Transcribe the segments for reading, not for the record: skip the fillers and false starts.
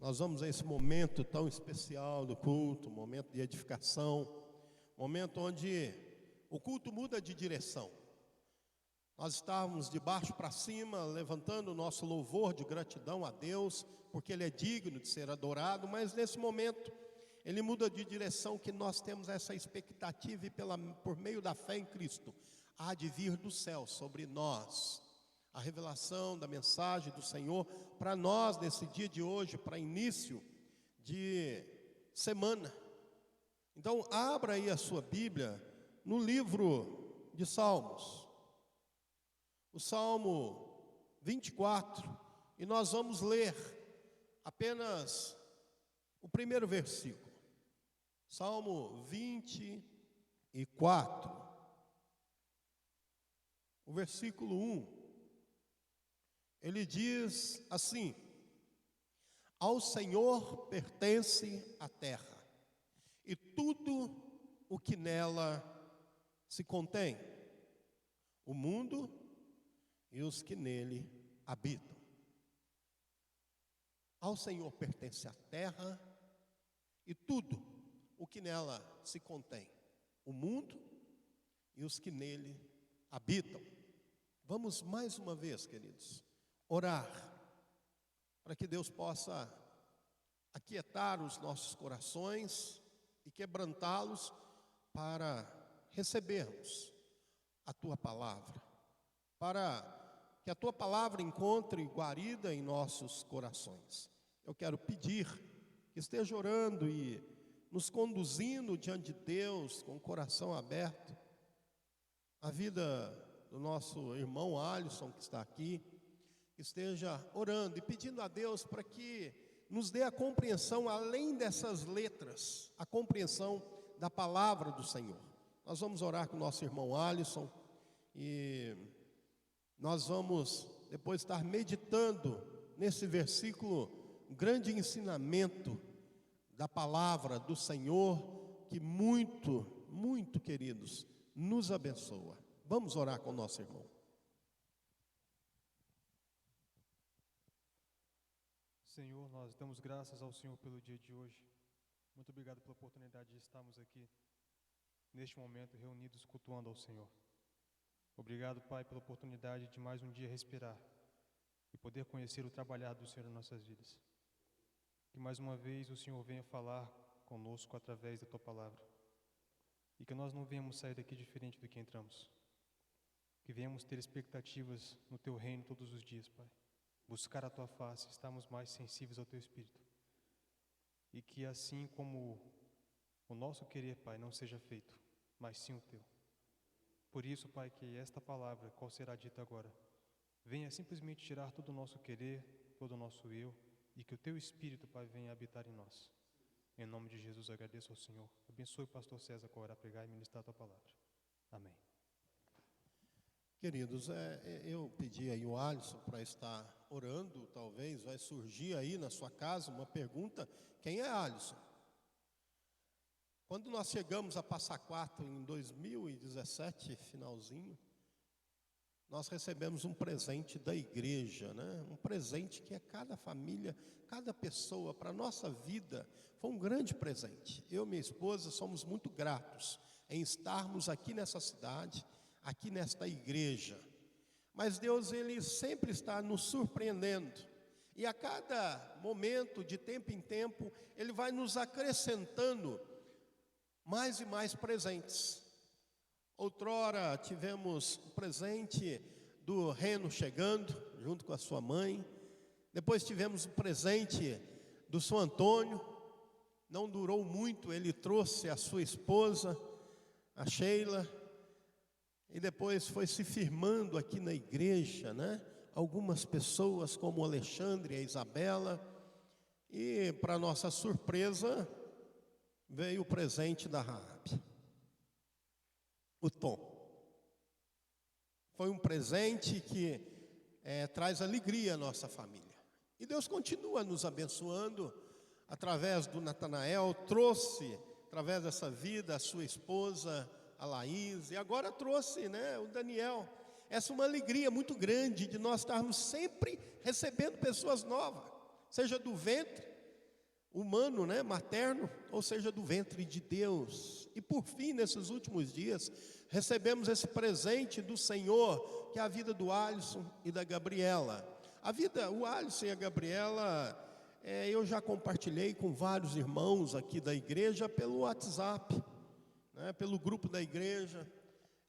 Nós vamos a esse momento tão especial do culto, momento de edificação, momento onde o culto muda de direção. Nós estávamos de baixo para cima, levantando o nosso louvor de gratidão a Deus, porque Ele é digno de ser adorado, mas nesse momento Ele muda de direção, que nós temos essa expectativa e por meio da fé em Cristo, há de vir do céu sobre nós a revelação da mensagem do Senhor para nós nesse dia de hoje, para início de semana. Então abra aí a sua Bíblia no livro de Salmos, o Salmo 24, e nós vamos ler apenas o primeiro versículo. Salmo 24, o versículo 1. Ele diz assim: ao Senhor pertence a terra e tudo o que nela se contém, o mundo e os que nele habitam. Ao Senhor pertence a terra e tudo o que nela se contém, o mundo e os que nele habitam. Vamos mais uma vez, queridos, orar para que Deus possa aquietar os nossos corações e quebrantá-los para recebermos a Tua palavra, para que a Tua palavra encontre guarida em nossos corações. Eu quero pedir que esteja orando e nos conduzindo diante de Deus com o coração aberto, a vida do nosso irmão Alisson que está aqui, esteja orando e pedindo a Deus para que nos dê a compreensão, além dessas letras, a compreensão da palavra do Senhor. Nós vamos orar com o nosso irmão Alisson e nós vamos depois estar meditando nesse versículo, um grande ensinamento da palavra do Senhor, que muito, muito, queridos, nos abençoa. Vamos orar com o nosso irmão. Senhor, nós damos graças ao Senhor pelo dia de hoje. Muito obrigado pela oportunidade de estarmos aqui, neste momento, reunidos, cultuando ao Senhor. Obrigado, Pai, pela oportunidade de mais um dia respirar e poder conhecer o trabalhar do Senhor em nossas vidas. Que mais uma vez o Senhor venha falar conosco através da Tua palavra. E que nós não venhamos sair daqui diferente do que entramos. Que venhamos ter expectativas no Teu reino todos os dias, Pai. Buscar a Tua face, estarmos mais sensíveis ao Teu Espírito. E que assim como o nosso querer, Pai, não seja feito, mas sim o Teu. Por isso, Pai, que esta palavra, qual será dita agora, venha simplesmente tirar todo o nosso querer, todo o nosso eu, e que o Teu Espírito, Pai, venha habitar em nós. Em nome de Jesus, eu agradeço ao Senhor. Abençoe o pastor César com a hora pregar e ministrar a Tua palavra. Amém. Queridos, eu pedi aí o Alisson para estar orando, talvez vai surgir aí na sua casa uma pergunta: quem é Alisson? Quando nós chegamos a Passa Quatro em 2017, finalzinho, nós recebemos um presente da igreja, né? Um presente que é cada família, cada pessoa, para a nossa vida, foi um grande presente. Eu e minha esposa somos muito gratos em estarmos aqui nessa cidade, aqui nesta igreja. Mas Deus, Ele sempre está nos surpreendendo. E a cada momento, de tempo em tempo, Ele vai nos acrescentando mais e mais presentes. Outrora tivemos o presente do Reno chegando, junto com a sua mãe. Depois tivemos o presente do São Antônio. Não durou muito, ele trouxe a sua esposa, a Sheila. E depois foi se firmando aqui na igreja, né? Algumas pessoas como o Alexandre e a Isabela. E para nossa surpresa, veio o presente da Raabe, o Tom. Foi um presente que traz alegria à nossa família. E Deus continua nos abençoando através do Natanael, trouxe através dessa vida a sua esposa, a Laís, e agora trouxe, né, o Daniel. Essa é uma alegria muito grande de nós estarmos sempre recebendo pessoas novas, seja do ventre, humano, né, materno, ou seja, do ventre de Deus. E por fim, nesses últimos dias, recebemos esse presente do Senhor, que é a vida do Alisson e da Gabriela. O Alisson e a Gabriela, eu já compartilhei com vários irmãos aqui da igreja pelo WhatsApp, né, pelo grupo da igreja.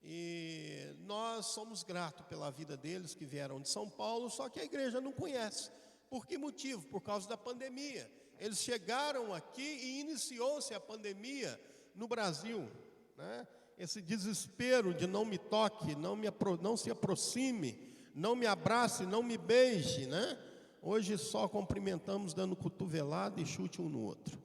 E nós somos gratos pela vida deles que vieram de São Paulo, só que a igreja não conhece. Por que motivo? Por causa da pandemia. Eles chegaram aqui e iniciou-se a pandemia no Brasil, né? Esse desespero de não me toque, não se aproxime, não me abrace, não me beije, né? Hoje só cumprimentamos dando cotovelada e chute um no outro.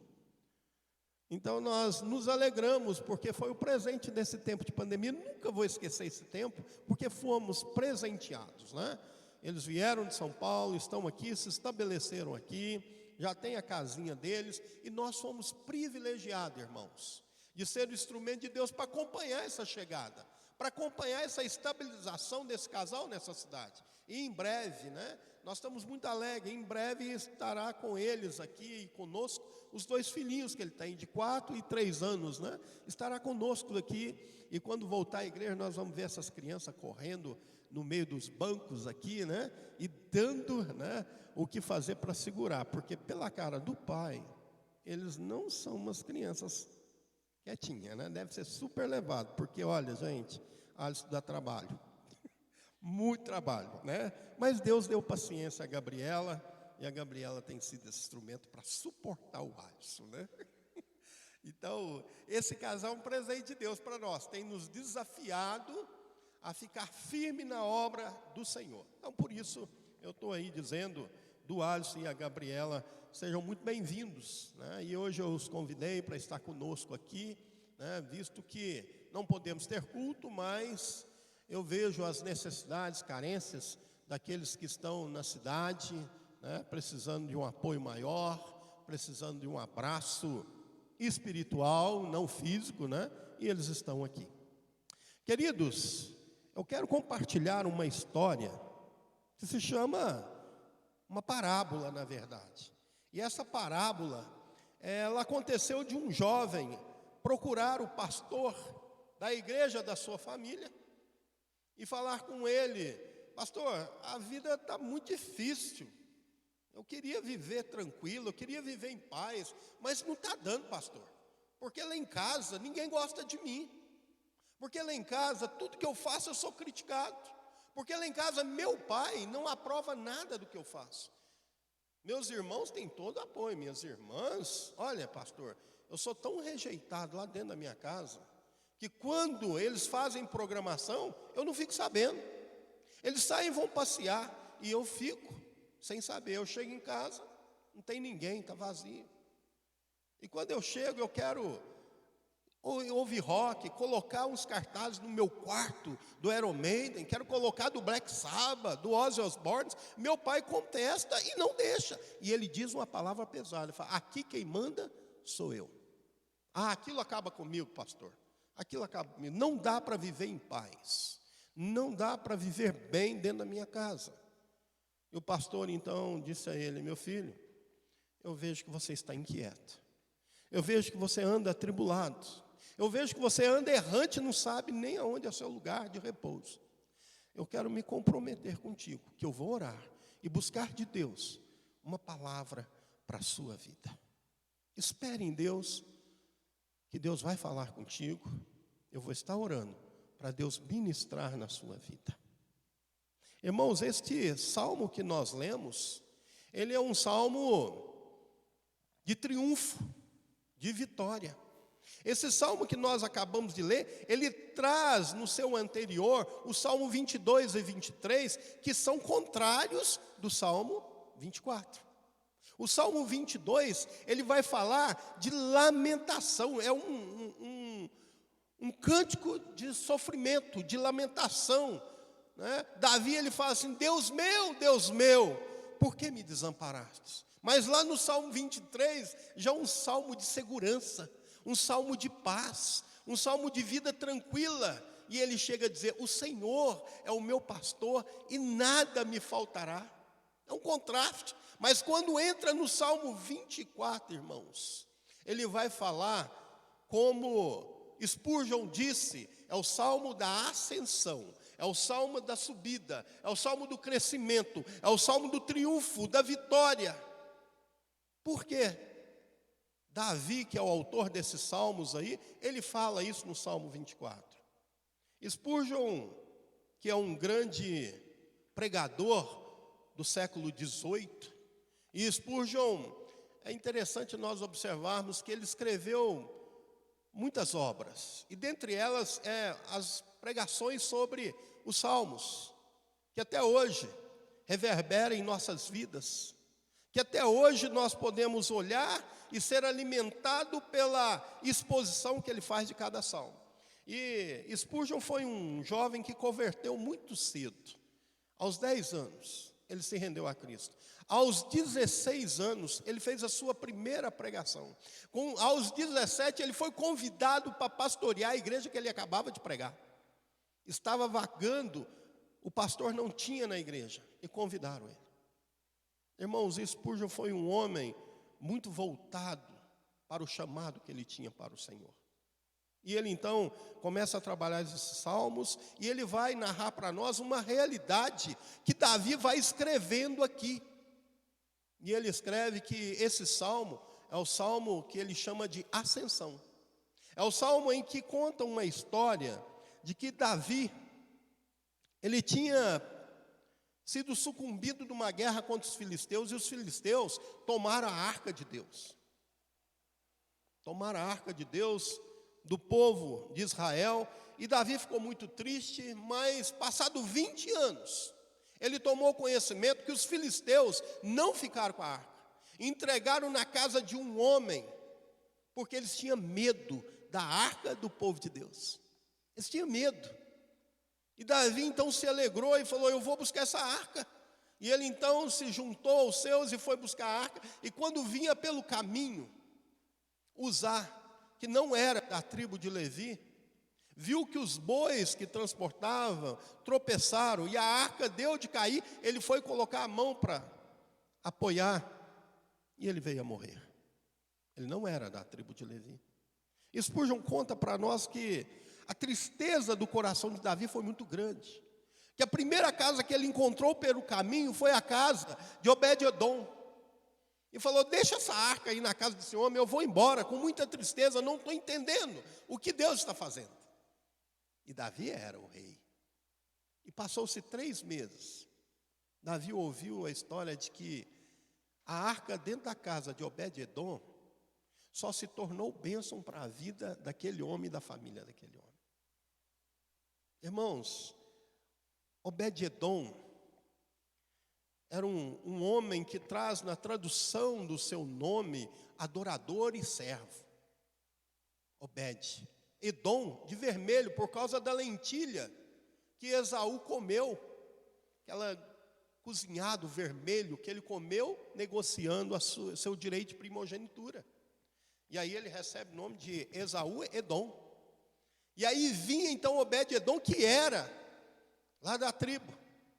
Então nós nos alegramos, porque foi o presente desse tempo de pandemia. Nunca vou esquecer esse tempo, porque fomos presenteados, né? Eles vieram de São Paulo, estão aqui, se estabeleceram aqui, já tem a casinha deles, e nós fomos privilegiados, irmãos, de ser o instrumento de Deus para acompanhar essa chegada, para acompanhar essa estabilização desse casal nessa cidade. E em breve, né, nós estamos muito alegres, em breve estará com eles aqui conosco, os 2 filhinhos que ele tem, de 4 e 3 anos, né, estará conosco aqui, e quando voltar à igreja nós vamos ver essas crianças correndo no meio dos bancos aqui, né, e dando, né, o que fazer para segurar, porque pela cara do pai, eles não são umas crianças quietinhas, né, deve ser super levado, porque olha, gente, Alisson dá trabalho, muito trabalho, né, mas Deus deu paciência a Gabriela, e a Gabriela tem sido esse instrumento para suportar o Alisson, né. Então, esse casal é um presente de Deus para nós, tem nos desafiado a ficar firme na obra do Senhor. Então, por isso, eu estou aí dizendo do Alisson e a Gabriela, sejam muito bem-vindos, né? E hoje eu os convidei para estar conosco aqui, né? Visto que não podemos ter culto, mas eu vejo as necessidades, carências daqueles que estão na cidade, né? Precisando de um apoio maior, precisando de um abraço espiritual, não físico, né? E eles estão aqui. Queridos, eu quero compartilhar uma história que se chama uma parábola, na verdade. E essa parábola, ela aconteceu de um jovem procurar o pastor da igreja da sua família e falar com ele: pastor, a vida está muito difícil. Eu queria viver tranquilo, eu queria viver em paz, mas não está dando, pastor. Porque lá em casa ninguém gosta de mim. Porque lá em casa, tudo que eu faço eu sou criticado. Porque lá em casa, meu pai não aprova nada do que eu faço. Meus irmãos têm todo apoio. Minhas irmãs, olha, pastor, eu sou tão rejeitado lá dentro da minha casa, que quando eles fazem programação, eu não fico sabendo. Eles saem e vão passear, e eu fico sem saber. Eu chego em casa, não tem ninguém, está vazio. E quando eu chego, eu quero ouvir rock, colocar uns cartazes no meu quarto do Iron Maiden, quero colocar do Black Sabbath, do Ozzy Osbourne. Meu pai contesta e não deixa. E ele diz uma palavra pesada, ele fala: aqui quem manda sou eu. Ah, aquilo acaba comigo, pastor. Aquilo acaba comigo. Não dá para viver em paz. Não dá para viver bem dentro da minha casa. E o pastor então disse a ele: meu filho, eu vejo que você está inquieto. Eu vejo que você anda atribulado. Eu vejo que você anda errante e não sabe nem aonde é o seu lugar de repouso. Eu quero me comprometer contigo, que eu vou orar e buscar de Deus uma palavra para a sua vida. Espere em Deus, que Deus vai falar contigo. Eu vou estar orando para Deus ministrar na sua vida. Irmãos, este salmo que nós lemos, ele é um salmo de triunfo, de vitória. Esse salmo que nós acabamos de ler, ele traz no seu anterior o salmo 22 e 23, que são contrários do salmo 24. O salmo 22, ele vai falar de lamentação, é um cântico de sofrimento, de lamentação, né? Davi, ele fala assim: Deus meu, por que me desamparaste? Mas lá no salmo 23, já um salmo de segurança, um salmo de paz, um salmo de vida tranquila. E ele chega a dizer: o Senhor é o meu pastor e nada me faltará. É um contraste. Mas quando entra no Salmo 24, irmãos, ele vai falar, como Spurgeon disse, é o Salmo da ascensão, é o Salmo da subida, é o Salmo do crescimento, é o Salmo do triunfo, da vitória. Por quê? Davi, que é o autor desses salmos aí, ele fala isso no Salmo 24. Spurgeon, que é um grande pregador do século XVIII, e Spurgeon, é interessante nós observarmos que ele escreveu muitas obras, e dentre elas as pregações sobre os salmos, que até hoje reverberam em nossas vidas, que até hoje nós podemos olhar e ser alimentado pela exposição que ele faz de cada salmo. E Spurgeon foi um jovem que converteu muito cedo. Aos 10 anos, ele se rendeu a Cristo. Aos 16 anos, ele fez a sua primeira pregação. Aos 17, ele foi convidado para pastorear a igreja que ele acabava de pregar. Estava vagando, o pastor não tinha na igreja, e convidaram ele. Irmãos, Spurgeon foi um homem muito voltado para o chamado que ele tinha para o Senhor. E ele então começa a trabalhar esses salmos, e ele vai narrar para nós uma realidade que Davi vai escrevendo aqui. E ele escreve que esse salmo é o salmo que ele chama de ascensão. É o salmo em que conta uma história de que Davi, ele tinha sido sucumbido de uma guerra contra os filisteus, e os filisteus tomaram a arca de Deus. Tomaram a arca de Deus do povo de Israel, e Davi ficou muito triste, mas passado 20 anos, ele tomou conhecimento que os filisteus não ficaram com a arca, entregaram na casa de um homem, porque eles tinham medo da arca do povo de Deus. Eles tinham medo. E Davi então se alegrou e falou: eu vou buscar essa arca. E ele então se juntou aos seus e foi buscar a arca. E quando vinha pelo caminho, Uzá, que não era da tribo de Levi, viu que os bois que transportavam tropeçaram e a arca deu de cair. Ele foi colocar a mão para apoiar e ele veio a morrer. Ele não era da tribo de Levi. Spurgeon conta para nós que a tristeza do coração de Davi foi muito grande, que a primeira casa que ele encontrou pelo caminho foi a casa de Obed-edom. E falou: deixa essa arca aí na casa desse homem, eu vou embora com muita tristeza, não estou entendendo o que Deus está fazendo. E Davi era o rei. E passou-se 3 meses. Davi ouviu a história de que a arca dentro da casa de Obed-edom só se tornou bênção para a vida daquele homem e da família daquele homem. Irmãos, Obed-edom era um homem que traz na tradução do seu nome adorador e servo. Obed. Edom, de vermelho, por causa da lentilha que Esaú comeu. Aquela cozinhado vermelho que ele comeu, negociando seu direito de primogenitura. E aí ele recebe o nome de Esaú-edom. E aí vinha então Obed-edom, que era lá da tribo,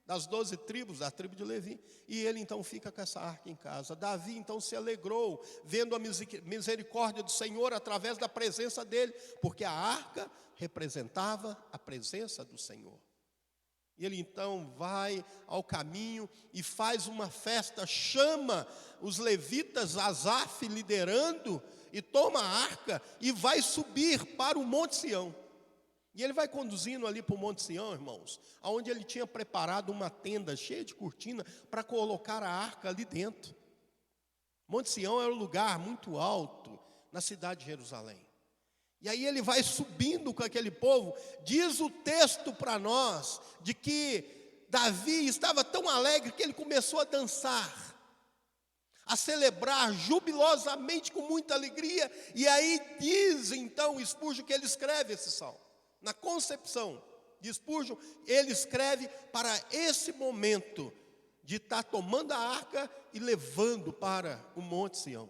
das 12 tribos, da tribo de Levi. E ele então fica com essa arca em casa. Davi então se alegrou, vendo a misericórdia do Senhor através da presença dele, porque a arca representava a presença do Senhor. E ele então vai ao caminho e faz uma festa, chama os levitas, Asaf liderando, e toma a arca e vai subir para o Monte Sião. E ele vai conduzindo ali para o Monte Sião, irmãos, onde ele tinha preparado uma tenda cheia de cortina para colocar a arca ali dentro. Monte Sião era um lugar muito alto na cidade de Jerusalém. E aí ele vai subindo com aquele povo. Diz o texto para nós de que Davi estava tão alegre que ele começou a dançar, a celebrar jubilosamente com muita alegria. E aí diz então Spurgeon que ele escreve esse salmo. Na concepção de Spurgeon, ele escreve para esse momento de estar tomando a arca e levando para o Monte Sião.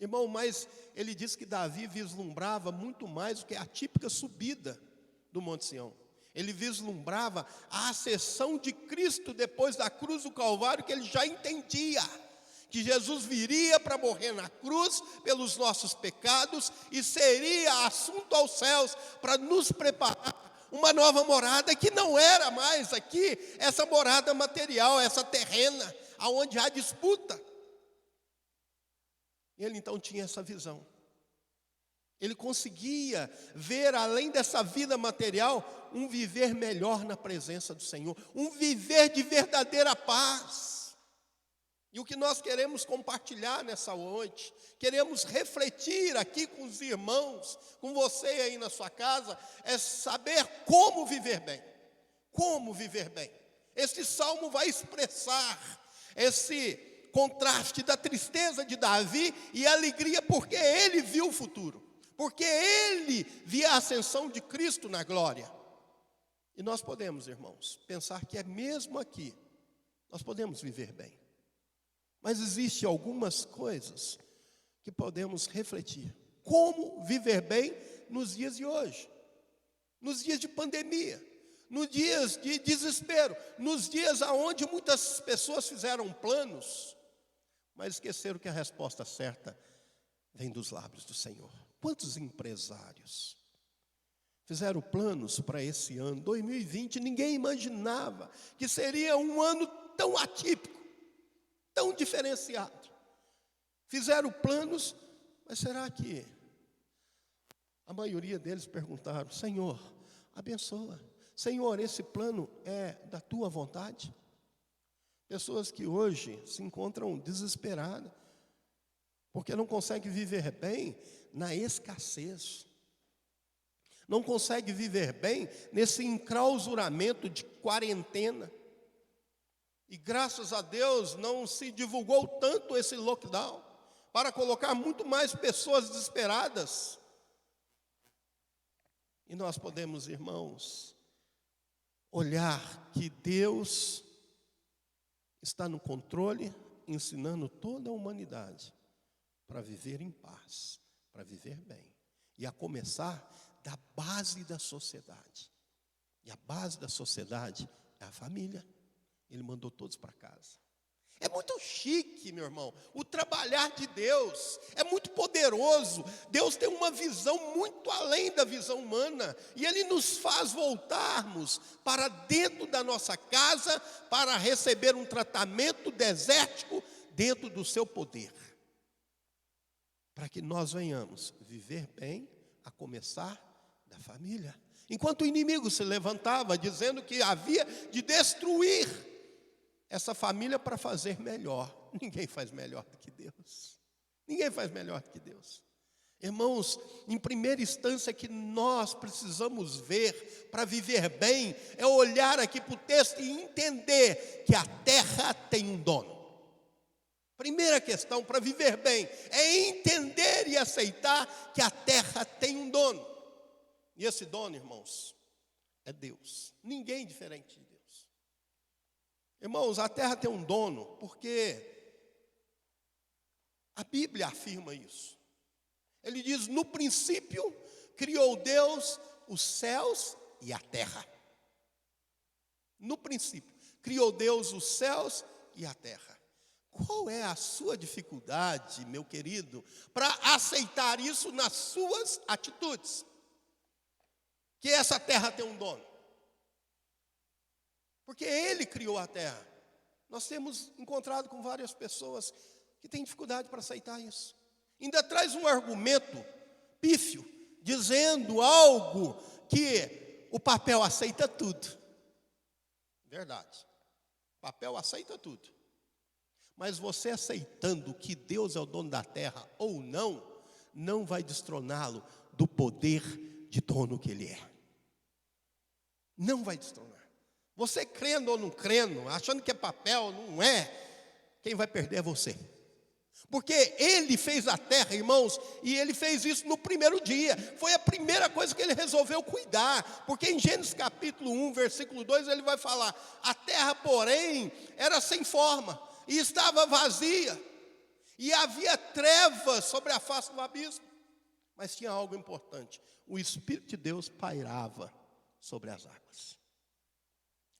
Irmão, mas ele diz que Davi vislumbrava muito mais do que a típica subida do Monte Sião. Ele vislumbrava a ascensão de Cristo depois da cruz do Calvário, que ele já entendia que Jesus viria para morrer na cruz pelos nossos pecados e seria assunto aos céus para nos preparar uma nova morada que não era mais aqui essa morada material, essa terrena, aonde há disputa. Ele então tinha essa visão. Ele conseguia ver, além dessa vida material, um viver melhor na presença do Senhor, um viver de verdadeira paz. E o que nós queremos compartilhar nessa noite, queremos refletir aqui com os irmãos, com você aí na sua casa, é saber como viver bem. Como viver bem. Este salmo vai expressar esse contraste da tristeza de Davi e a alegria porque ele viu o futuro. Porque ele via a ascensão de Cristo na glória. E nós podemos, irmãos, pensar que é mesmo aqui, nós podemos viver bem. Mas existem algumas coisas que podemos refletir. Como viver bem nos dias de hoje? Nos dias de pandemia, nos dias de desespero, nos dias onde muitas pessoas fizeram planos, mas esqueceram que a resposta certa vem dos lábios do Senhor. Quantos empresários fizeram planos para esse ano, 2020, ninguém imaginava que seria um ano tão atípico, tão diferenciado. Fizeram planos, mas será que a maioria deles perguntaram: Senhor, abençoa. Senhor, esse plano é da tua vontade? Pessoas que hoje se encontram desesperadas, porque não conseguem viver bem na escassez. Não conseguem viver bem nesse enclausuramento de quarentena. E graças a Deus não se divulgou tanto esse lockdown, para colocar muito mais pessoas desesperadas. E nós podemos, irmãos, olhar que Deus está no controle, ensinando toda a humanidade para viver em paz, para viver bem. E a começar da base da sociedade. E a base da sociedade é a família. Ele mandou todos para casa. É muito chique, meu irmão, o trabalhar de Deus é muito poderoso. Deus tem uma visão muito além da visão humana. E Ele nos faz voltarmos para dentro da nossa casa para receber um tratamento desértico dentro do seu poder. Para que nós venhamos viver bem, a começar da família. Enquanto o inimigo se levantava dizendo que havia de destruir essa família para fazer melhor. Ninguém faz melhor do que Deus. Ninguém faz melhor do que Deus. Irmãos, em primeira instância que nós precisamos ver para viver bem, é olhar aqui para o texto e entender que a terra tem um dono. Primeira questão para viver bem é entender e aceitar que a terra tem um dono. E esse dono, irmãos, é Deus. Ninguém diferente de Deus. Irmãos, a terra tem um dono porque a Bíblia afirma isso. Ele diz: no princípio criou Deus os céus e a terra. No princípio criou Deus os céus e a terra. Qual é a sua dificuldade, meu querido, para aceitar isso nas suas atitudes? Que essa terra tem um dono. Porque Ele criou a terra. Nós temos encontrado com várias pessoas que têm dificuldade para aceitar isso. Ainda traz um argumento pífio, dizendo algo que o papel aceita tudo. Verdade. O papel aceita tudo. Mas você aceitando que Deus é o dono da terra ou não, não vai destroná-lo do poder de dono que Ele é. Não vai destronar. Você crendo ou não crendo, achando que é papel, não é, quem vai perder é você. Porque Ele fez a terra, irmãos, e Ele fez isso no primeiro dia. Foi a primeira coisa que Ele resolveu cuidar. Porque em Gênesis capítulo 1, versículo 2, Ele vai falar: a terra, porém, era sem forma e estava vazia, e havia trevas sobre a face do abismo. Mas tinha algo importante: o Espírito de Deus pairava sobre as águas.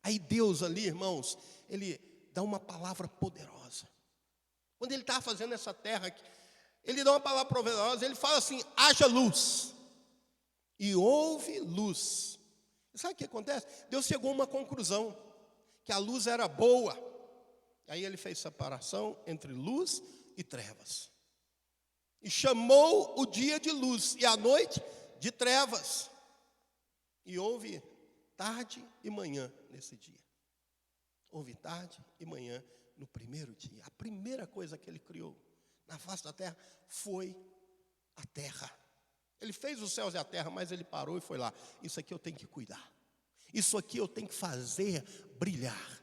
Aí Deus ali, irmãos, Ele dá uma palavra poderosa. Quando ele está fazendo essa terra aqui, ele dá uma palavra proveitosa, ele fala assim: haja luz. E houve luz. E sabe o que acontece? Deus chegou a uma conclusão, que a luz era boa. Aí ele fez separação entre luz e trevas. E chamou o dia de luz e a noite de trevas. E houve tarde e manhã nesse dia. Houve tarde e manhã no primeiro dia. A primeira coisa que ele criou na face da terra foi a terra. Ele fez os céus e a terra, mas ele parou e foi lá. Isso aqui eu tenho que cuidar. Isso aqui eu tenho que fazer brilhar.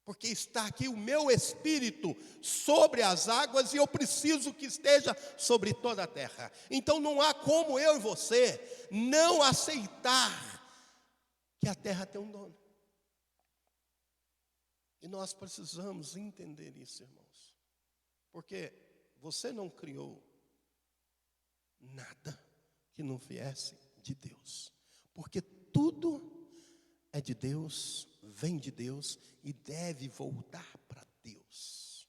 Porque está aqui o meu espírito sobre as águas e eu preciso que esteja sobre toda a terra. Então não há como eu e você não aceitar que a terra tem um dono. E nós precisamos entender isso, irmãos. Porque você não criou nada que não viesse de Deus. Porque tudo é de Deus, vem de Deus e deve voltar para Deus.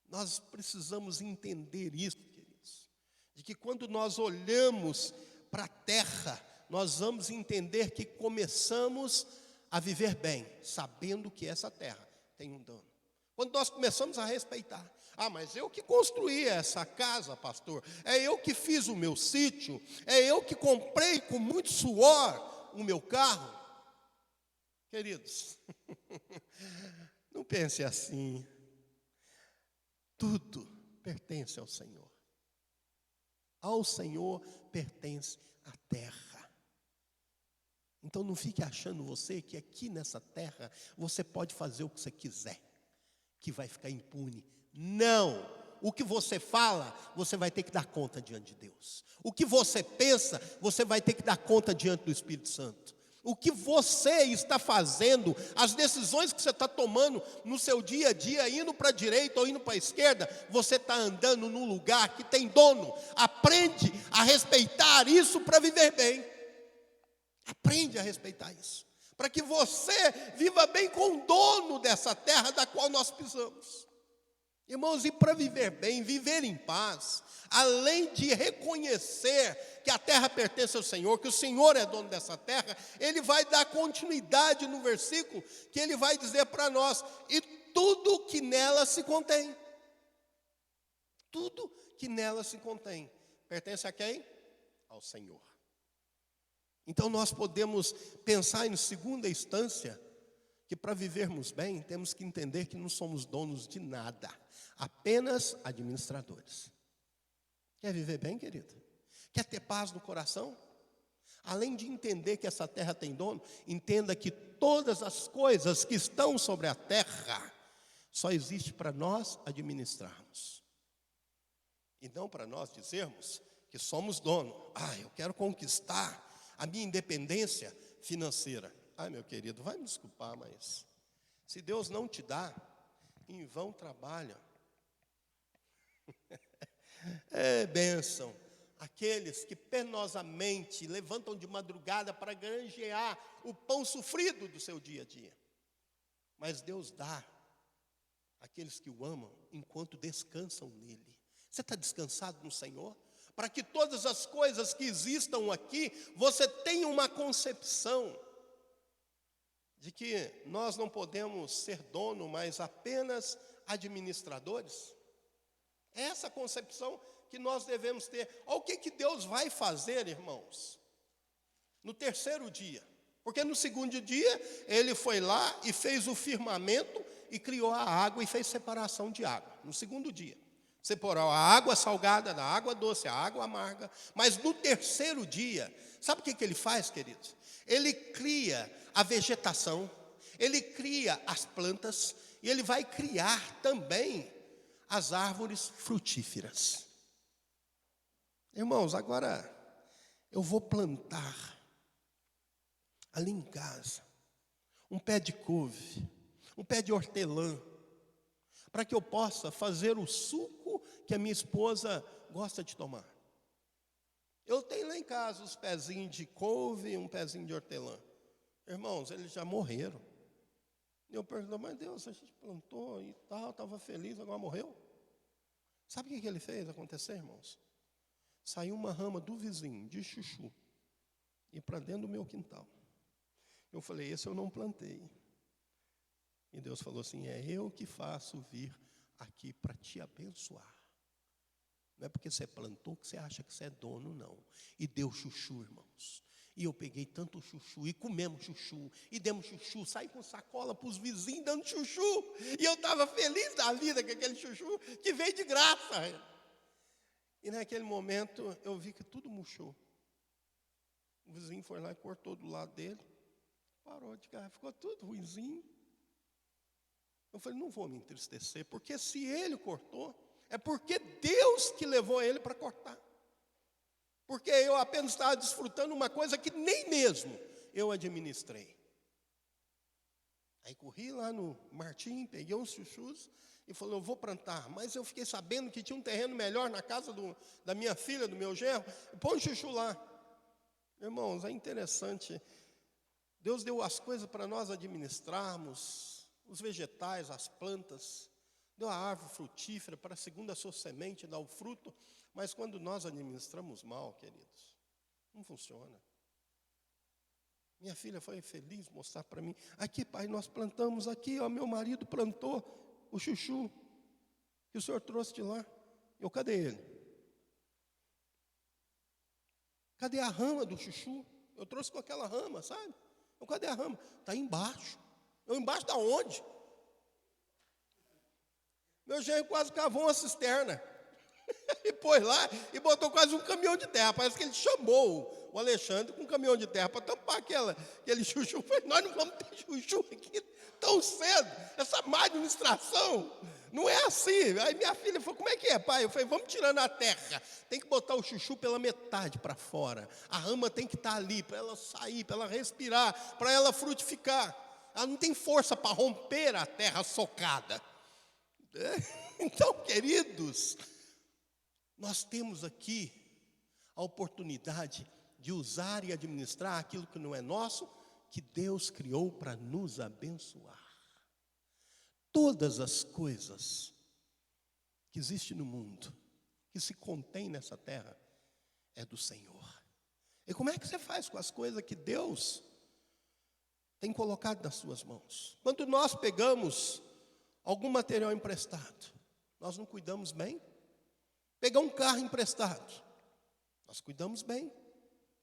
Nós precisamos entender isso, queridos. De que quando nós olhamos para a terra, nós vamos entender que começamos a viver bem, sabendo que essa terra tem um dono. Quando nós começamos a respeitar, mas eu que construí essa casa, pastor, é eu que fiz o meu sítio, é eu que comprei com muito suor o meu carro. Queridos, não pense assim. Tudo pertence ao Senhor. Ao Senhor pertence a terra. Então não fique achando você que aqui nessa terra você pode fazer o que você quiser, que vai ficar impune. Não! O que você fala, você vai ter que dar conta diante de Deus. O que você pensa, você vai ter que dar conta diante do Espírito Santo. O que você está fazendo, as decisões que você está tomando no seu dia a dia, indo para a direita ou indo para a esquerda, você está andando num lugar que tem dono. Aprende a respeitar isso para viver bem. Aprende a respeitar isso, para que você viva bem com o dono dessa terra da qual nós pisamos. Irmãos, e para viver bem, viver em paz, além de reconhecer que a terra pertence ao Senhor, que o Senhor é dono dessa terra, ele vai dar continuidade no versículo, que ele vai dizer para nós: e tudo que nela se contém. Tudo que nela se contém. Pertence a quem? Ao Senhor. Então nós podemos pensar em segunda instância, que para vivermos bem, temos que entender que não somos donos de nada, apenas administradores. Quer viver bem, querido? Quer ter paz no coração? Além de entender que essa terra tem dono, entenda que todas as coisas que estão sobre a terra só existe para nós administrarmos. E não para nós dizermos que somos dono. Eu quero conquistar a minha independência financeira. Meu querido, vai me desculpar, mas se Deus não te dá, em vão trabalha. É bênção. Aqueles que penosamente levantam de madrugada para granjear o pão sofrido do seu dia a dia. Mas Deus dá àqueles que o amam enquanto descansam nele. Você está descansado no Senhor? Para que todas as coisas que existam aqui, você tenha uma concepção de que nós não podemos ser dono, mas apenas administradores. É essa concepção que nós devemos ter. Olha o que Deus vai fazer, irmãos, no terceiro dia. Porque no segundo dia, ele foi lá e fez o firmamento e criou a água e fez separação de água. No segundo dia. Separou a água salgada da água doce, a água amarga. Mas no terceiro dia, sabe o que ele faz, queridos? Ele cria a vegetação, ele cria as plantas e ele vai criar também as árvores frutíferas. Irmãos, agora eu vou plantar ali em casa um pé de couve, um pé de hortelã, para que eu possa fazer o suco que a minha esposa gosta de tomar. Eu tenho lá em casa os pezinhos de couve e um pezinho de hortelã. Irmãos, eles já morreram. Eu pergunto, mas Deus, a gente plantou e tal, estava feliz, agora morreu. Sabe o que ele fez acontecer, irmãos? Saiu uma rama do vizinho, de chuchu, e para dentro do meu quintal. Eu falei, esse eu não plantei. E Deus falou assim, é eu que faço vir aqui para te abençoar. Não é porque você plantou que você acha que você é dono, não. E deu chuchu, irmãos. E eu peguei tanto chuchu, e comemos chuchu, e demos chuchu, saí com sacola para os vizinhos dando chuchu. E eu estava feliz da vida com aquele chuchu que veio de graça. E naquele momento eu vi que tudo murchou. O vizinho foi lá e cortou do lado dele. Parou de carregar, ficou tudo ruinzinho. Eu falei, não vou me entristecer, porque se ele cortou, é porque Deus que levou ele para cortar. Porque eu apenas estava desfrutando uma coisa que nem mesmo eu administrei. Aí corri lá no Martim, peguei uns chuchus e falei, eu vou plantar. Mas eu fiquei sabendo que tinha um terreno melhor na casa da minha filha, do meu genro. Põe o chuchu lá. Irmãos, é interessante. Deus deu as coisas para nós administrarmos, os vegetais, as plantas. Deu a árvore frutífera para segundo a sua semente dar o fruto. Mas quando nós administramos mal, queridos, não funciona. Minha filha foi feliz mostrar para mim. Aqui, pai, nós plantamos aqui, ó, meu marido plantou o chuchu que o senhor trouxe de lá. Eu, cadê ele? Cadê a rama do chuchu? Eu trouxe com aquela rama, sabe? Eu, cadê a rama? Está embaixo. Eu, embaixo da onde? Meu genro quase cavou uma cisterna. E pôs lá e botou quase um caminhão de terra. Parece que ele chamou o Alexandre com um caminhão de terra para tampar aquele chuchu. Eu falei, nós não vamos ter chuchu aqui tão cedo. Essa má administração não é assim. Aí minha filha falou, como é que é, pai? Eu falei, vamos tirando a terra. Tem que botar o chuchu pela metade para fora. A rama tem que estar ali para ela sair, para ela respirar, para ela frutificar. Ela não tem força para romper a terra socada. Então, queridos, nós temos aqui a oportunidade de usar e administrar aquilo que não é nosso, que Deus criou para nos abençoar. Todas as coisas que existem no mundo, que se contém nessa terra, é do Senhor. E como é que você faz com as coisas que Deus tem colocado nas suas mãos? Quando nós pegamos algum material emprestado, nós não cuidamos bem? Pegar um carro emprestado, nós cuidamos bem.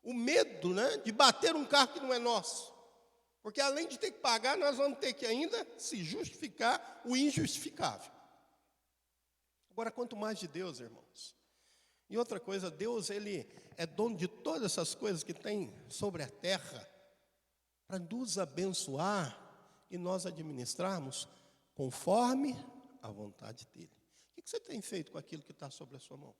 O medo, né, de bater um carro que não é nosso. Porque além de ter que pagar, nós vamos ter que ainda se justificar o injustificável. Agora, quanto mais de Deus, irmãos. E outra coisa, Deus, Ele é dono de todas essas coisas que tem sobre a terra, para nos abençoar e nós administrarmos conforme a vontade dEle. O que você tem feito com aquilo que está sobre a sua mão?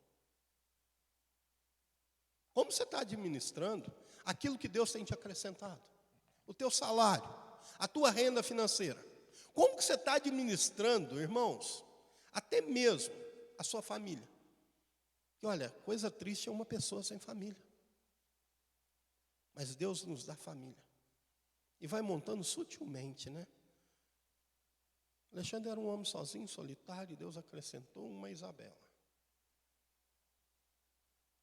Como você está administrando aquilo que Deus tem te acrescentado? O teu salário, a tua renda financeira. Como que você está administrando, irmãos, até mesmo a sua família? E olha, coisa triste é uma pessoa sem família. Mas Deus nos dá família. E vai montando sutilmente, né? Alexandre era um homem sozinho, solitário, e Deus acrescentou uma Isabela.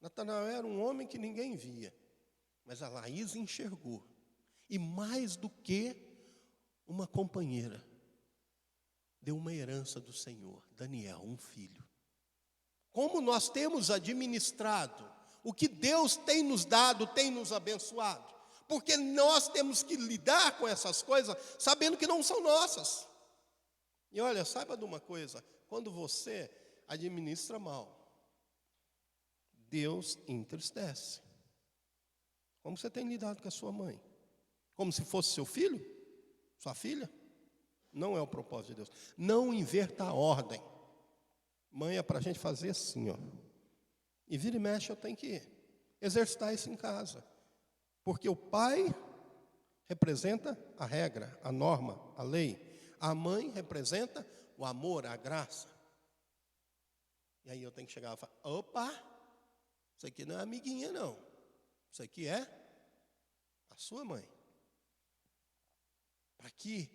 Natanael era um homem que ninguém via, mas a Laís enxergou. E mais do que uma companheira, deu uma herança do Senhor, Daniel, um filho. Como nós temos administrado o que Deus tem nos dado, tem nos abençoado. Porque nós temos que lidar com essas coisas sabendo que não são nossas. E olha, saiba de uma coisa, quando você administra mal, Deus entristece. Como você tem lidado com a sua mãe? Como se fosse seu filho? Sua filha? Não é o propósito de Deus. Não inverta a ordem. Mãe é para a gente fazer assim, ó. E vira e mexe, eu tenho que exercitar isso em casa. Porque o pai representa a regra, a norma, a lei. A mãe representa o amor, a graça. E aí eu tenho que chegar e falar, opa, isso aqui não é amiguinha não. Isso aqui é a sua mãe. Para que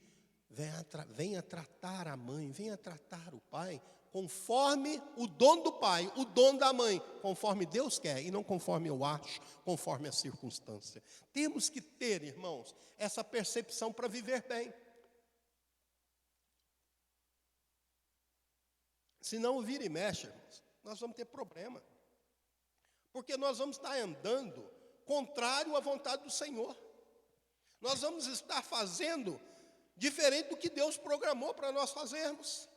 venha tratar a mãe, venha tratar o pai conforme o dom do pai, o dom da mãe, conforme Deus quer e não conforme eu acho, conforme a circunstância. Temos que ter, irmãos, essa percepção para viver bem. Se não vira e mexe, irmãos, nós vamos ter problema. Porque nós vamos estar andando contrário à vontade do Senhor. Nós vamos estar fazendo diferente do que Deus programou para nós fazermos.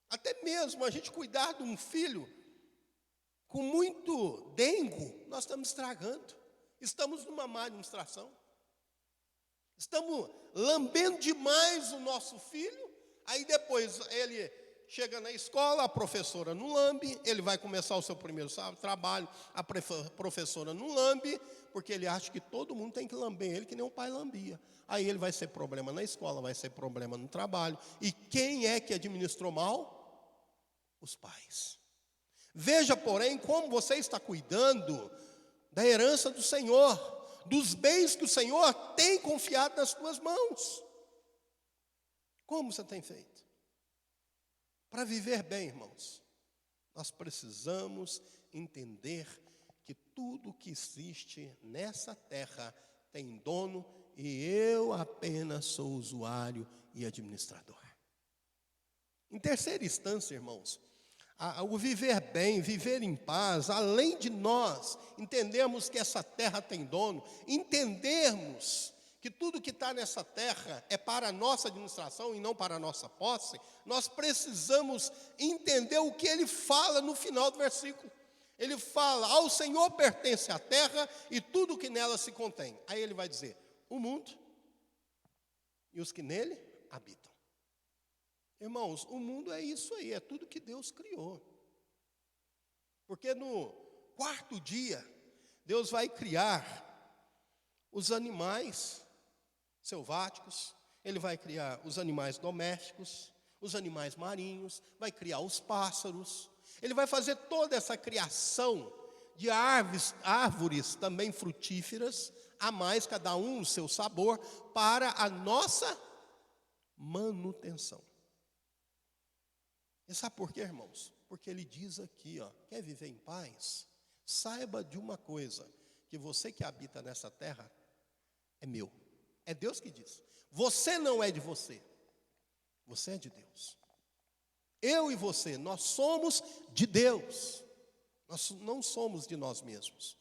Até mesmo a gente cuidar de um filho com muito dengo, nós estamos estragando. Estamos numa má administração. Estamos lambendo demais o nosso filho, aí depois ele chega na escola, a professora não lambe, ele vai começar o seu primeiro trabalho, a professora não lambe, porque ele acha que todo mundo tem que lamber ele, que nem o pai lambia. Aí ele vai ser problema na escola, vai ser problema no trabalho. E quem é que administrou mal? Os pais. Veja, porém, como você está cuidando da herança do Senhor, dos bens que o Senhor tem confiado nas tuas mãos. Como você tem feito? Para viver bem, irmãos, nós precisamos entender que tudo que existe nessa terra tem dono e eu apenas sou usuário e administrador. Em terceira instância, irmãos, o viver bem, viver em paz, além de nós entendermos que essa terra tem dono, entendermos que tudo que está nessa terra é para a nossa administração e não para a nossa posse, nós precisamos entender o que ele fala no final do versículo. Ele fala, ao Senhor pertence a terra e tudo que nela se contém. Aí ele vai dizer, o mundo e os que nele habitam. Irmãos, o mundo é isso aí, é tudo que Deus criou. Porque no quarto dia, Deus vai criar os animais selváticos, Ele vai criar os animais domésticos, os animais marinhos, vai criar os pássaros. Ele vai fazer toda essa criação de árvores também frutíferas, a mais, cada um o seu sabor, para a nossa manutenção. E sabe por quê, irmãos? Porque ele diz aqui, quer viver em paz? Saiba de uma coisa, que você que habita nessa terra é meu. É Deus que diz. Você não é de você, você é de Deus. Eu e você, nós somos de Deus. Nós não somos de nós mesmos.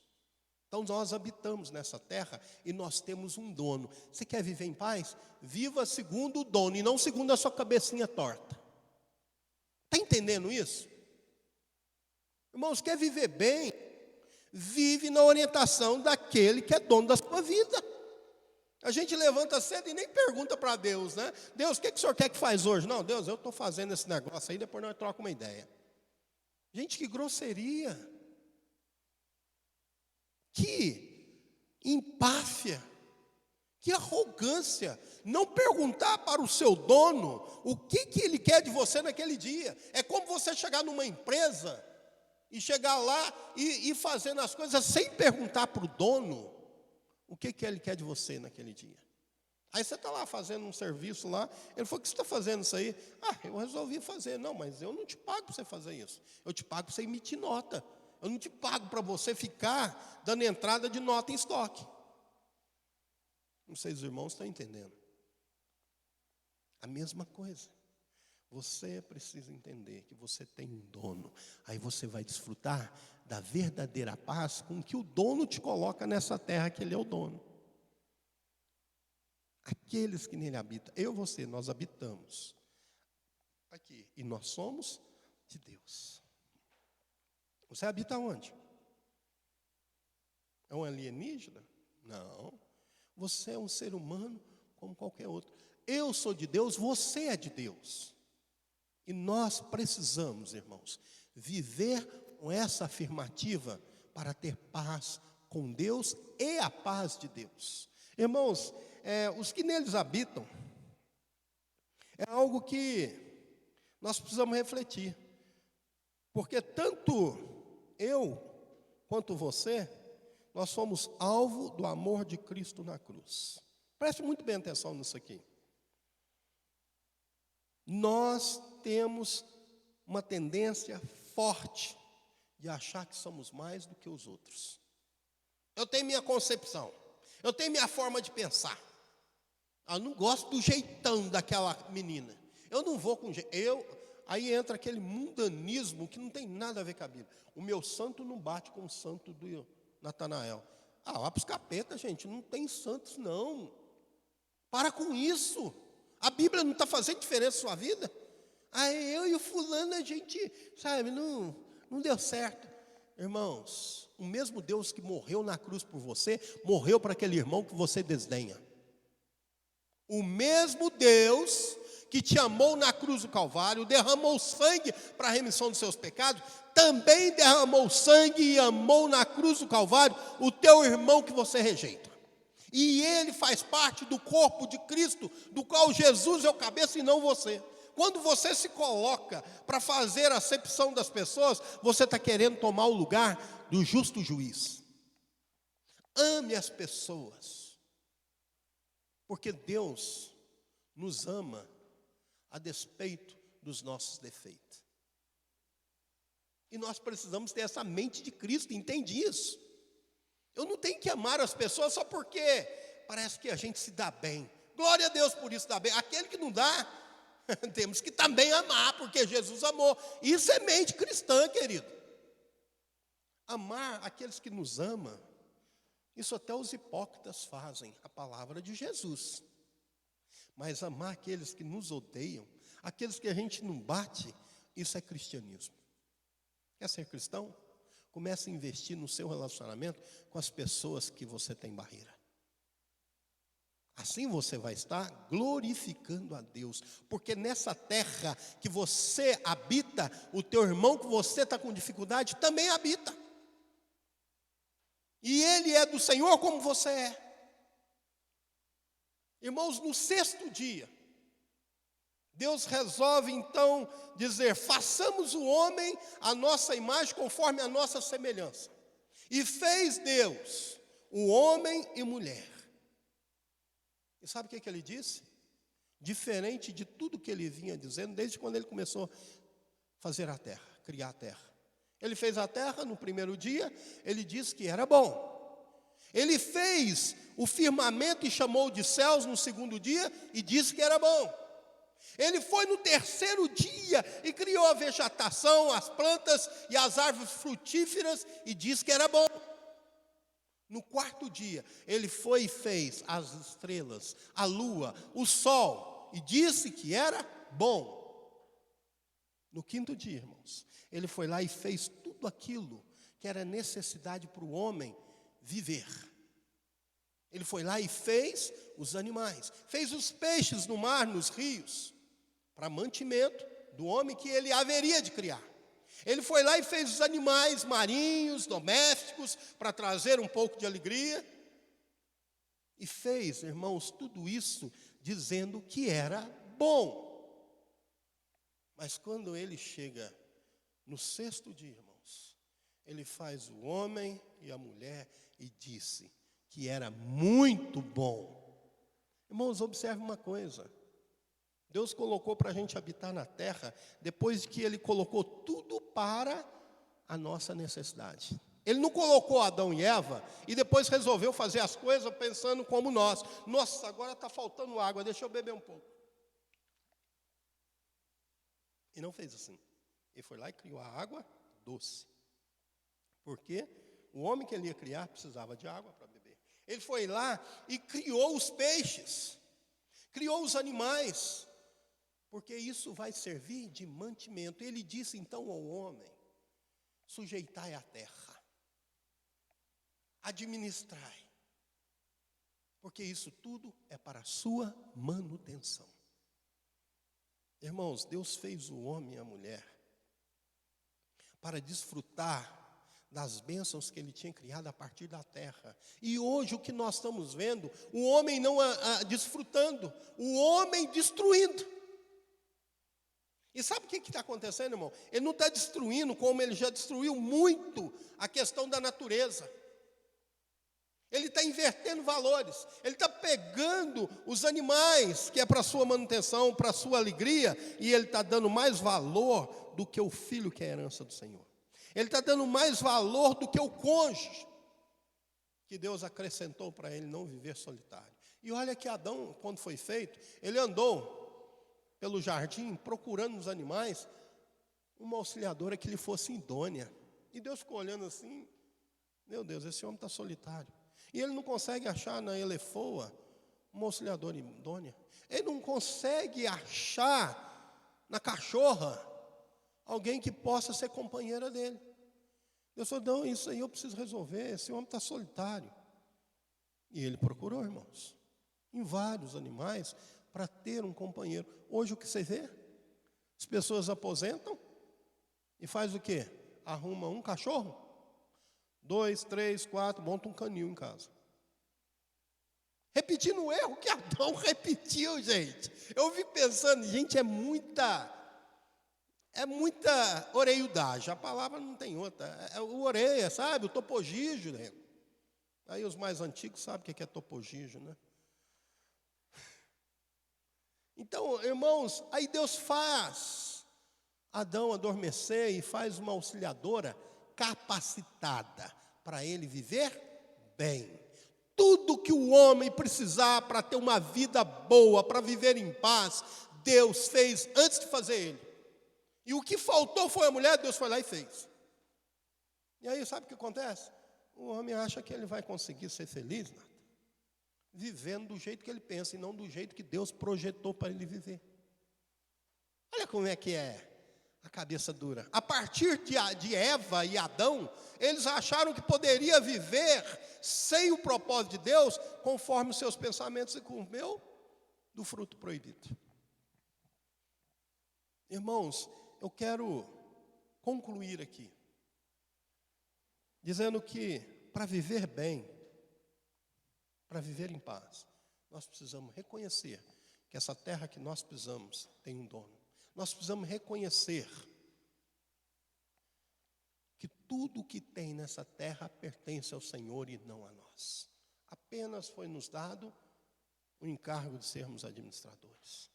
Então nós habitamos nessa terra e nós temos um dono. Você quer viver em paz? Viva segundo o dono e não segundo a sua cabecinha torta. Está entendendo isso? Irmãos, quer viver bem? Vive na orientação daquele que é dono da sua vida. A gente levanta cedo e nem pergunta para Deus, né? Deus, o que o senhor quer que faz hoje? Não, Deus, eu estou fazendo esse negócio aí, depois nós trocamos uma ideia. Gente, que grosseria. Que empáfia. Que arrogância. Não perguntar para o seu dono o que ele quer de você naquele dia. É como você chegar numa empresa e chegar lá e fazendo as coisas sem perguntar para o dono o que ele quer de você naquele dia. Aí você está lá fazendo um serviço lá, ele falou, o que você está fazendo isso aí? Eu resolvi fazer. Não, mas eu não te pago para você fazer isso. Eu te pago para você emitir nota. Eu não te pago para você ficar dando entrada de nota em estoque. Não sei se os irmãos estão entendendo. A mesma coisa. Você precisa entender que você tem um dono. Aí você vai desfrutar da verdadeira paz com que o dono te coloca nessa terra, que ele é o dono. Aqueles que nele habitam, eu e você, nós habitamos aqui. E nós somos de Deus. Você habita onde? É um alienígena? Não. Você é um ser humano como qualquer outro. Eu sou de Deus, você é de Deus. E nós precisamos, irmãos, viver com essa afirmativa para ter paz com Deus e a paz de Deus. Irmãos, os que neles habitam, é algo que nós precisamos refletir. Porque tanto eu quanto você, nós somos alvo do amor de Cristo na cruz. Preste muito bem atenção nisso aqui. Nós temos uma tendência forte de achar que somos mais do que os outros. Eu tenho minha concepção, eu tenho minha forma de pensar. Eu não gosto do jeitão daquela menina. Eu não vou com jeito. Aí entra aquele mundanismo que não tem nada a ver com a Bíblia. O meu santo não bate com o santo do Natanael. Lá para os capetas, gente, não tem santos, não. Para com isso. A Bíblia não está fazendo diferença na sua vida. Aí eu e o fulano, a gente, sabe, não deu certo. Irmãos, o mesmo Deus que morreu na cruz por você, morreu para aquele irmão que você desdenha. O mesmo Deus que te amou na cruz do Calvário, derramou sangue para a remissão dos seus pecados, também derramou sangue e amou na cruz do Calvário o teu irmão que você rejeita. E ele faz parte do corpo de Cristo, do qual Jesus é o cabeça e não você. Quando você se coloca para fazer a acepção das pessoas, você está querendo tomar o lugar do justo juiz. Ame as pessoas, porque Deus nos ama a despeito dos nossos defeitos. E nós precisamos ter essa mente de Cristo, entende isso? Eu não tenho que amar as pessoas só porque parece que a gente se dá bem. Glória a Deus por isso dá bem. Aquele que não dá, temos que também amar, porque Jesus amou. Isso é mente cristã, querido. Amar aqueles que nos amam, isso até os hipócritas fazem, a palavra de Jesus. Mas amar aqueles que nos odeiam, aqueles que a gente não bate, isso é cristianismo. Quer ser cristão? Comece a investir no seu relacionamento com as pessoas que você tem barreira. Assim você vai estar glorificando a Deus. Porque nessa terra que você habita, o teu irmão que você está com dificuldade também habita. E ele é do Senhor como você é. Irmãos, no sexto dia, Deus resolve então dizer: façamos o homem a nossa imagem conforme a nossa semelhança. E fez Deus o homem e mulher. E sabe o que ele disse? Diferente de tudo que ele vinha dizendo desde quando ele começou a fazer a terra, criar a terra. Ele fez a terra no primeiro dia, ele disse que era bom. Ele fez o firmamento e chamou de céus no segundo dia e disse que era bom. Ele foi no terceiro dia e criou a vegetação, as plantas e as árvores frutíferas e disse que era bom. No quarto dia, ele foi e fez as estrelas, a lua, o sol e disse que era bom. No quinto dia, irmãos, ele foi lá e fez tudo aquilo que era necessidade para o homem viver. Ele foi lá e fez os animais, fez os peixes no mar, nos rios, para mantimento do homem que ele haveria de criar. Ele foi lá e fez os animais marinhos, domésticos, para trazer um pouco de alegria. E fez, irmãos, tudo isso dizendo que era bom. Mas quando ele chega no sexto dia, irmãos, ele faz o homem e a mulher e disse que era muito bom. Irmãos, observe uma coisa. Deus colocou para a gente habitar na terra, depois que Ele colocou tudo para a nossa necessidade. Ele não colocou Adão e Eva e depois resolveu fazer as coisas pensando como nós. Nossa, agora está faltando água, deixa eu beber um pouco. E não fez assim. Ele foi lá e criou a água doce. Porque o homem que ele ia criar precisava de água para beber. Ele foi lá e criou os peixes, criou os animais, porque isso vai servir de mantimento. Ele disse então ao homem: sujeitai a terra, administrai, porque isso tudo é para a sua manutenção. Irmãos, Deus fez o homem e a mulher para desfrutar das bênçãos que Ele tinha criado a partir da terra. E hoje o que nós estamos vendo, o homem não desfrutando, o homem destruindo. E sabe o que está acontecendo, irmão? Ele não está destruindo como ele já destruiu muito a questão da natureza. Ele está invertendo valores. Ele está pegando os animais, que é para a sua manutenção, para a sua alegria, e ele está dando mais valor do que o filho, que é a herança do Senhor. Ele está dando mais valor do que o cônjuge, que Deus acrescentou para ele não viver solitário. E olha que Adão, quando foi feito, ele andou pelo jardim procurando nos animais uma auxiliadora que lhe fosse idônea. E Deus ficou olhando assim, meu Deus, esse homem está solitário. E ele não consegue achar na elefoa uma auxiliadora idônea. Ele não consegue achar na cachorra alguém que possa ser companheira dele. Deus falou, não, isso aí eu preciso resolver, esse homem está solitário. E ele procurou, irmãos, em vários animais, para ter um companheiro. Hoje o que você vê? As pessoas aposentam e faz o quê? Arruma um cachorro, 2, 3, 4, monta um canil em casa. Repetindo o erro que Adão repetiu, gente. Eu fico pensando, gente, é muita oreiudagem. A palavra não tem outra. É o oreia, sabe? O topogígio, né? Aí os mais antigos sabem o que é topogígio, né? Então, irmãos, aí Deus faz Adão adormecer e faz uma auxiliadora capacitada para ele viver bem. Tudo que o homem precisar para ter uma vida boa, para viver em paz, Deus fez antes de fazer ele. E o que faltou foi a mulher, Deus foi lá e fez. E aí sabe o que acontece? O homem acha que ele vai conseguir ser feliz, Nata, vivendo do jeito que ele pensa e não do jeito que Deus projetou para ele viver. Olha como é que é a cabeça dura. A partir de Eva e Adão, eles acharam que poderia viver sem o propósito de Deus, conforme os seus pensamentos, e comeu do fruto proibido. Irmãos, eu quero concluir aqui, dizendo que para viver bem, para viver em paz, nós precisamos reconhecer que essa terra que nós pisamos tem um dono. Nós precisamos reconhecer que tudo o que tem nessa terra pertence ao Senhor e não a nós. Apenas foi nos dado o encargo de sermos administradores.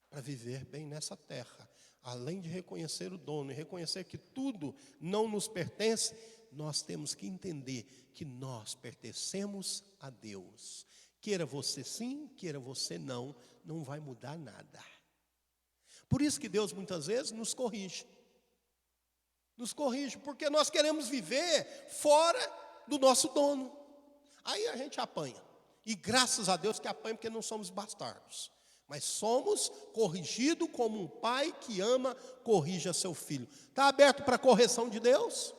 Para viver bem nessa terra, além de reconhecer o dono e reconhecer que tudo não nos pertence, nós temos que entender que nós pertencemos a Deus. Queira você sim, queira você não, não vai mudar nada. Por isso que Deus muitas vezes nos corrige. Nos corrige, porque nós queremos viver fora do nosso dono. Aí a gente apanha. E graças a Deus que apanha, porque não somos bastardos. Mas somos corrigidos como um pai que ama, corrige a seu filho. Está aberto para a correção de Deus?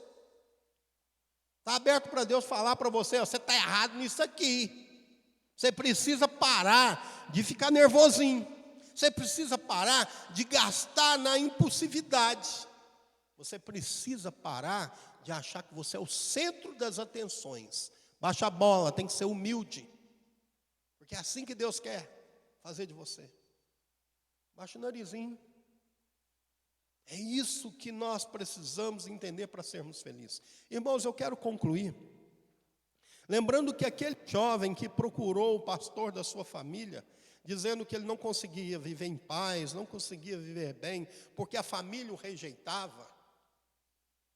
Está aberto para Deus falar para você, ó, você está errado nisso aqui. Você precisa parar de ficar nervosinho. Você precisa parar de gastar na impulsividade. Você precisa parar de achar que você é o centro das atenções. Baixa a bola, tem que ser humilde. Porque é assim que Deus quer fazer de você. Baixa o narizinho. É isso que nós precisamos entender para sermos felizes. Irmãos, eu quero concluir lembrando que aquele jovem que procurou o pastor da sua família, dizendo que ele não conseguia viver em paz, não conseguia viver bem, porque a família o rejeitava,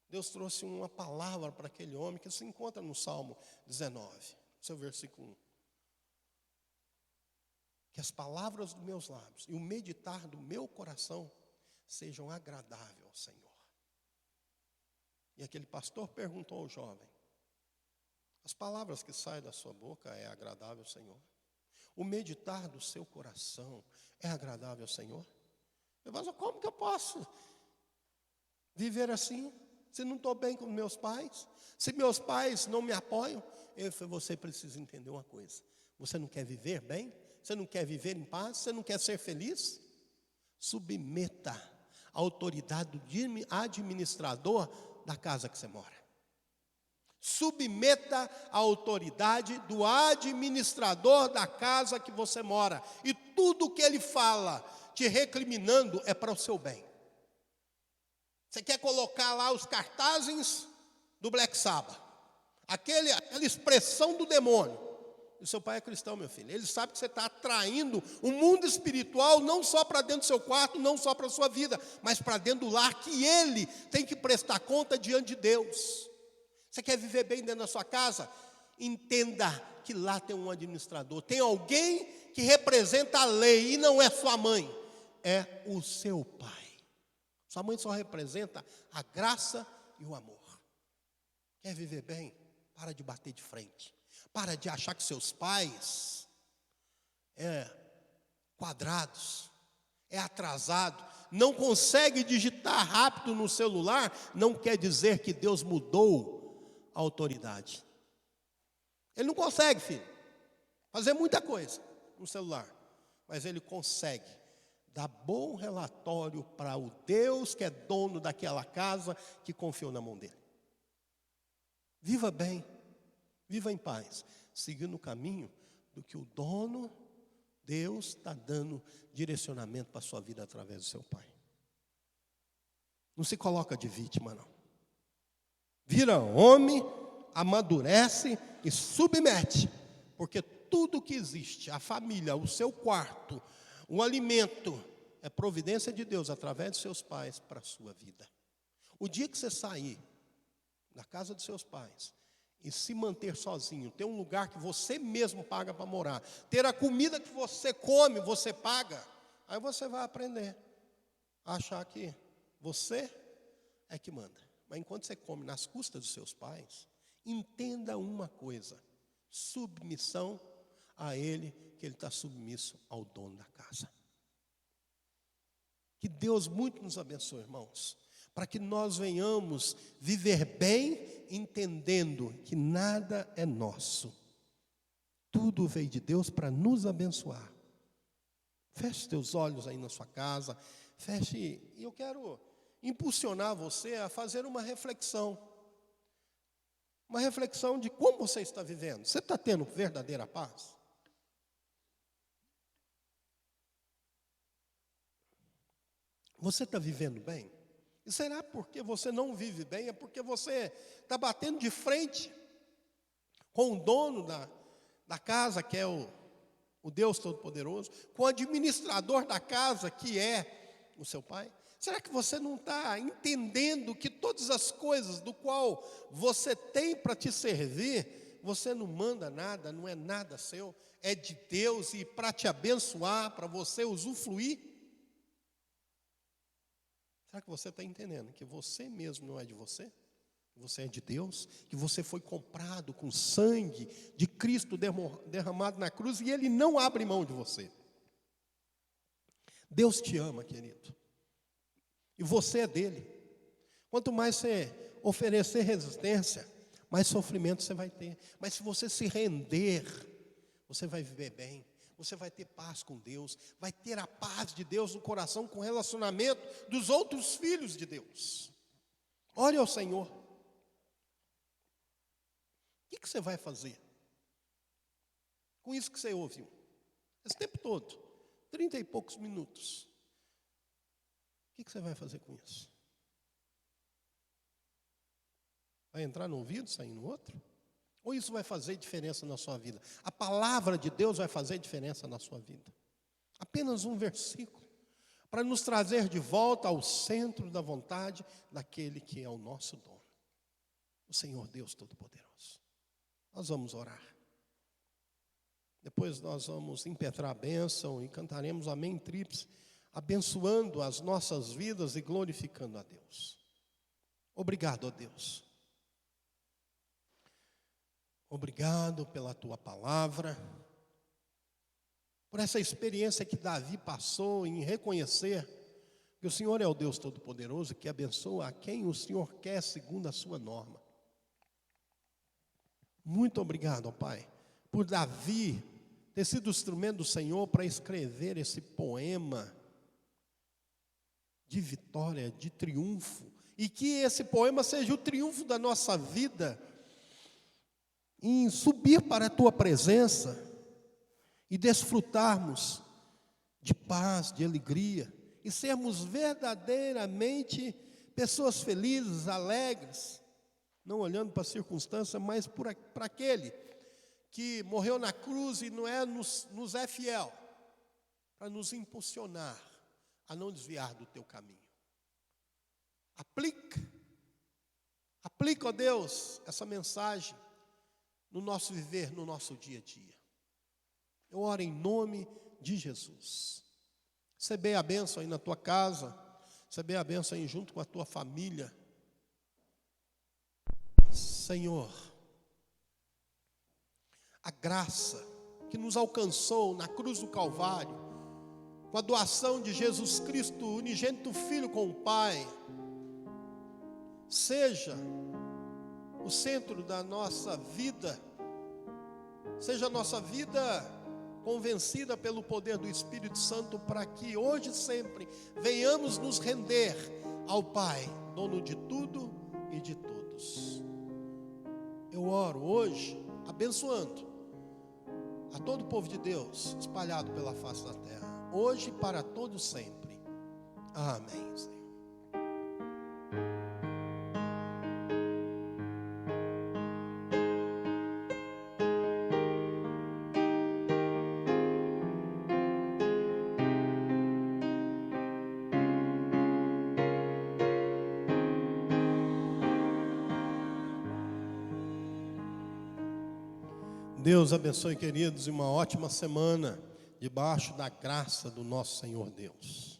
Deus trouxe uma palavra para aquele homem que se encontra no Salmo 19, seu versículo 1. Que as palavras dos meus lábios e o meditar do meu coração sejam agradáveis ao Senhor. E aquele pastor perguntou ao jovem: as palavras que saem da sua boca é agradável ao Senhor? O meditar do seu coração é agradável ao Senhor? Eu falo, como que eu posso viver assim? Se não estou bem com meus pais? Se meus pais não me apoiam? Eu falei, você precisa entender uma coisa. Você não quer viver bem? Você não quer viver em paz? Você não quer ser feliz? Submeta a autoridade do administrador da casa que você mora. Submeta a autoridade do administrador da casa que você mora. E tudo que ele fala, te recriminando, é para o seu bem. Você quer colocar lá os cartazes do Black Sabbath. aquela expressão do demônio. E seu pai é cristão, meu filho. Ele sabe que você está atraindo um mundo espiritual não só para dentro do seu quarto, não só para a sua vida, mas para dentro do lar, que ele tem que prestar conta diante de Deus. Você quer viver bem dentro da sua casa? Entenda que lá tem um administrador, tem alguém que representa a lei, e não é sua mãe, é o seu pai. Sua mãe só representa a graça e o amor. Quer viver bem? Para de bater de frente. Para de achar que seus pais quadrados, atrasado, não consegue digitar rápido no celular, não quer dizer que Deus mudou a autoridade. Ele não consegue, filho, fazer muita coisa no celular, mas ele consegue dar bom relatório para o Deus que é dono daquela casa, que confiou na mão dele. Viva bem, viva em paz, seguindo o caminho do que o dono, Deus, está dando direcionamento para a sua vida através do seu pai. Não se coloca de vítima, não. Vira homem, amadurece e submete, porque tudo que existe, a família, o seu quarto, o alimento, é providência de Deus através de seus pais para a sua vida. O dia que você sair da casa dos seus pais e se manter sozinho, ter um lugar que você mesmo paga para morar, ter a comida que você come, você paga, aí você vai aprender a achar que você é que manda. Mas enquanto você come nas custas dos seus pais, entenda uma coisa: submissão a Ele, que Ele está submisso ao dono da casa. Que Deus muito nos abençoe, irmãos, para que nós venhamos viver bem, entendendo que nada é nosso. Tudo veio de Deus para nos abençoar. Feche teus olhos aí na sua casa, feche, e eu quero impulsionar você a fazer uma reflexão de como você está vivendo. Você está tendo verdadeira paz? Você está vivendo bem? E será porque você não vive bem? É porque você está batendo de frente com o dono da casa, que é o Deus Todo-Poderoso, com o administrador da casa, que é o seu pai? Será que você não está entendendo que todas as coisas do qual você tem para te servir, você não manda nada, não é nada seu, é de Deus, e para te abençoar, para você usufruir? Será que você está entendendo que você mesmo não é de você? Que você é de Deus? Que você foi comprado com sangue de Cristo derramado na cruz, e Ele não abre mão de você. Deus te ama, querido. E você é dele. Quanto mais você oferecer resistência, mais sofrimento você vai ter. Mas se você se render, você vai viver bem. Você vai ter paz com Deus. Vai ter a paz de Deus no coração, com o relacionamento dos outros filhos de Deus. Ore ao Senhor. O que você vai fazer com isso que você ouviu esse tempo todo? 30 e poucos minutos. O que você vai fazer com isso? Vai entrar no ouvido, sair no outro? Ou isso vai fazer diferença na sua vida? A palavra de Deus vai fazer diferença na sua vida. Apenas um versículo para nos trazer de volta ao centro da vontade daquele que é o nosso dono, o Senhor Deus Todo-Poderoso. Nós vamos orar. Depois nós vamos impetrar a bênção e cantaremos amém tríplice, abençoando as nossas vidas e glorificando a Deus. Obrigado, ó Deus. Obrigado pela tua palavra, por essa experiência que Davi passou em reconhecer que o Senhor é o Deus Todo-Poderoso, que abençoa a quem o Senhor quer segundo a sua norma. Muito obrigado, ó Pai, por Davi ter sido o instrumento do Senhor para escrever esse poema de vitória, de triunfo, e que esse poema seja o triunfo da nossa vida, em subir para a tua presença e desfrutarmos de paz, de alegria, e sermos verdadeiramente pessoas felizes, alegres, não olhando para a circunstância, mas para aquele que morreu na cruz e nos é fiel, para nos impulsionar a não desviar do teu caminho. Aplica, ó Deus, essa mensagem no nosso viver, no nosso dia a dia. Eu oro em nome de Jesus. Recebe a bênção aí na tua casa, recebe a bênção aí junto com a tua família. Senhor, a graça que nos alcançou na cruz do Calvário, com a doação de Jesus Cristo, unigênito Filho com o Pai, seja o centro da nossa vida, seja a nossa vida convencida pelo poder do Espírito Santo, para que hoje e sempre venhamos nos render ao Pai, dono de tudo e de todos. Eu oro hoje, abençoando a todo o povo de Deus, espalhado pela face da terra, hoje e para todo sempre. Amém, Senhor. Deus abençoe, queridos, e uma ótima semana, debaixo da graça do nosso Senhor Deus.